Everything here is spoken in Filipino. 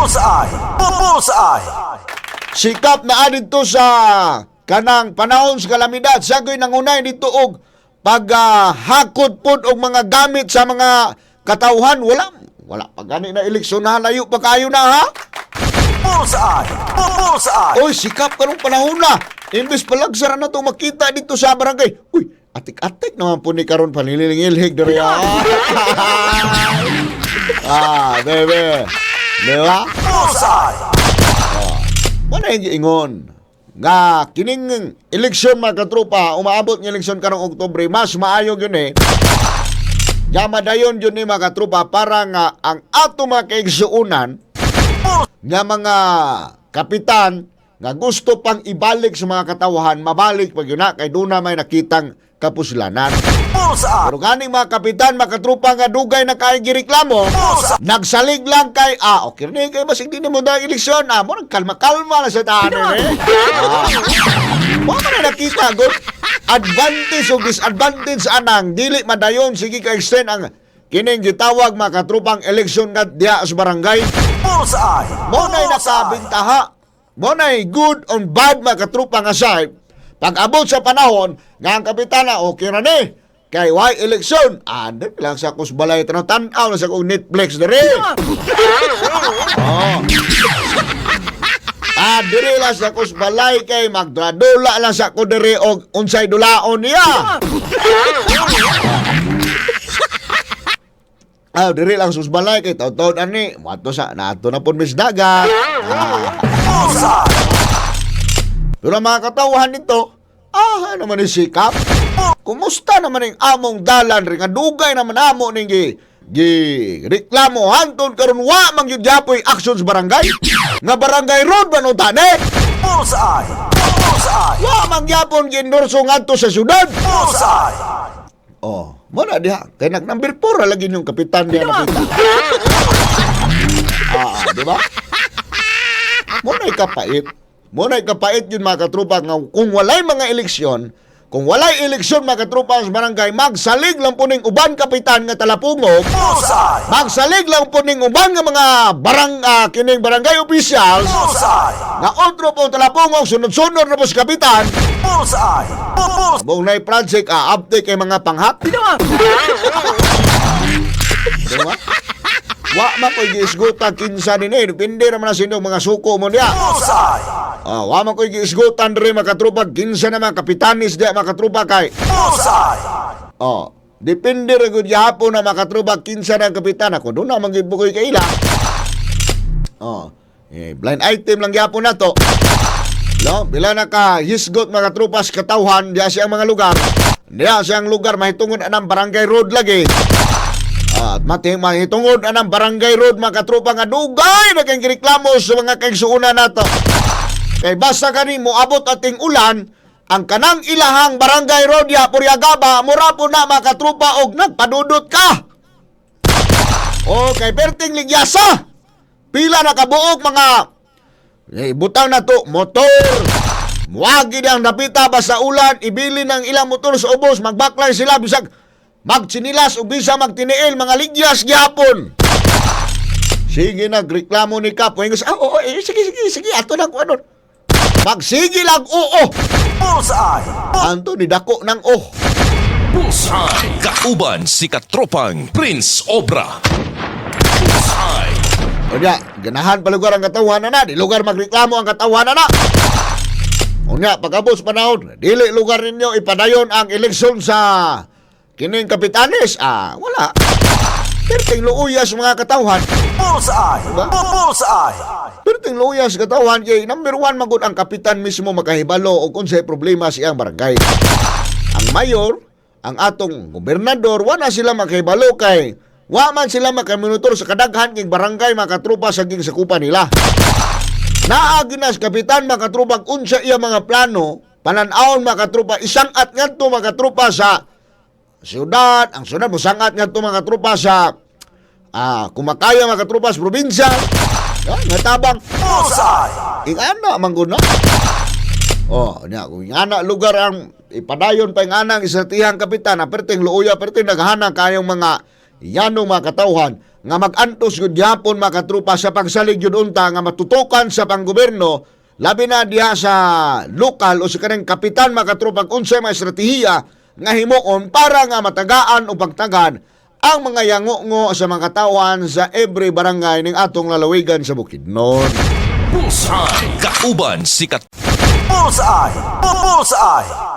Bullseye! Bullseye! Sikap na adid to sa kanang panahon sa kalamidad. Sagoy nangunay dito og paghakot pod og mga gamit sa mga katawhan. Wala pa gani na eleksyon na layo pa kayo na ha. Bullseye! Bullseye! Oy, sikap karong panahon na. Imbes palagsara na to makita dito sa barangay. Uy, atik-atik naman po ni karon panililingilhig diri ha. Bebe. Diba? Bullseye! Wala yung giingon nga kining eleksyon mga katropa, umaabot ng eleksyon karong Oktubre, mas maayo yun Yamadayon yun mga katropa para nga ang ato mga kaigsuunan nga mga kapitan nga gusto pang ibalik sa mga katawahan, mabalik pag yun na kay doon na may nakitang kapuslanan. Bullseye! Pero ganing mga kapitan, mga katropa nga dugay na kay gireklamo, nagsalig lang kay, okay rin kayo masig din mo na eleksyon, mo nagkalma-kalma na sa tahanan Mo na nakita, good advantage o disadvantage anang, dili madayon, sige ka-extend ang kining gitawag mga katropang eleksyon nga diya sa barangay. Bullseye! Mo na'y nakabintaha, mo na'y good on bad mga katropang aside, pag abot sa panahon, nga ang kapitana, okay na ni. Kay why eleksyon? Doon lang sa kusbalay, tanaw na sa kong Netflix na rin. Diri lang sa kusbalay kay magdradula lang sa kudiri o unsay dulaon niya. Diri lang susbalay kay taon-taon ani. Mato nato na po misdagat. Bullseye! Pero mga katawhan nito, naman ni sikap. Kumusta naman yung among dalan rin? Nga dugay naman amo ning reklamo hanton karon wa man gyud japoy action sa barangay. Nga barangay road ba no tani? Bullseye! Bullseye! Wa man gyapon ginendorso ngadto sa syudad. Bullseye! Mo na diha kay nag-number 4 lagi yung kapitan diha nakita. Di ba? Mo na ikapait yun mga katropa nga kung walay mga eleksyon, kung walay eleksyon mga katropa sa barangay, magsalig lang po ning uban kapitan nga talapungog, Bullseye! magsalig lang po ning uban nga mga kining barangay officials, Bullseye! nga otro po talapungog, sunod-sunod na po sa kapitan, Bullseye! buong na project, update kay mga panghat. Diba? Wa man ko'y giisgutan kinsa din depende naman na sino mga suko mo niya. Bullseye! Wa man ko'y giisgutan rin mga katrupa, kinsa naman kapitanis diya mga katrupa kay. Bullseye! Depende rin kung hapon na mga katrupa, kinsa na kapitan ako, doon na mag-ibo ko'y kaila. Blind item lang hapon na to. No, bila naka-hisgot mga katrupas katawhan diya siyang mga lugar, diya siyang lugar mahitungod anang barangay road lagi. At mahitungod anang barangay road mga katropa nga dugay na kang reklamo sa mga kaigsuunan nato. Kay basta kani mo abot ating ulan, ang kanang ilahang barangay road ya Puriagaba, mura po na mga katropa og nagpadudot ka. Kay perting ligyasa, pila na kabuok mga butang na to, motor. Muagi ang napita ba sa ulan, ibili ng ilang motor sa ubos, magbaklan sila bisag magtsinilas o bisa magtiniil, mga ligyas gyapon. Sige, nagreklamo ni Kap. Sige, ato lang kung ano. Magsige lang, oo. Bullseye! Anto, nidako ng Bullseye! Kauban si katropang Prince Obra. Bullseye! Unya, ganahan pa lugar ang katawan na di lugar magreklamo ang katawan na. Unya, pagkabos panahon, dili lugar ninyo ipadayon ang eleksyon sa kining kapitanes, wala. Perting luuyas mga katawhan. Bullseye! Bullseye! Perting luuyas katawhan, kay number 1 magud ang kapitan mismo makahibalo o kung sa'y problema siyang barangay. Ang mayor, ang atong gobernador, wala sila makahibalo kay wa man sila makaminutor sa kadaghan king barangay mga katrupa sa ging sakupan nila. Naagi na sa kapitan mga katrupa unsa iya mga plano, pananaon mga katrupa, isang at ngadto mga katrupa sa siyudad, ang siyudad mo sangat nga ito mga trupa sa kumakaya mga trupa sa probinsya, natabang Bullseye! ingana mangguna. Kung ingana lugar ang ipadayon pa ingana ang isatihang kapitan, perting luuya, perting naghanang kayong mga yanong mga katawhan nga mag-antos gud gyapon mga katrupa sa pagsalig yun unta nga matutukan sa panggoberno labi na diha sa lokal o sa kanang kapitan mga katrupa kung unsay mga estratehiya nga himuon para nga matagaan o pagtagan ang mga yango sa mga katawhan sa every barangay ning atong lalawigan sa Bukidnon. Bullseye. Kauban si Bullseye. Bullseye.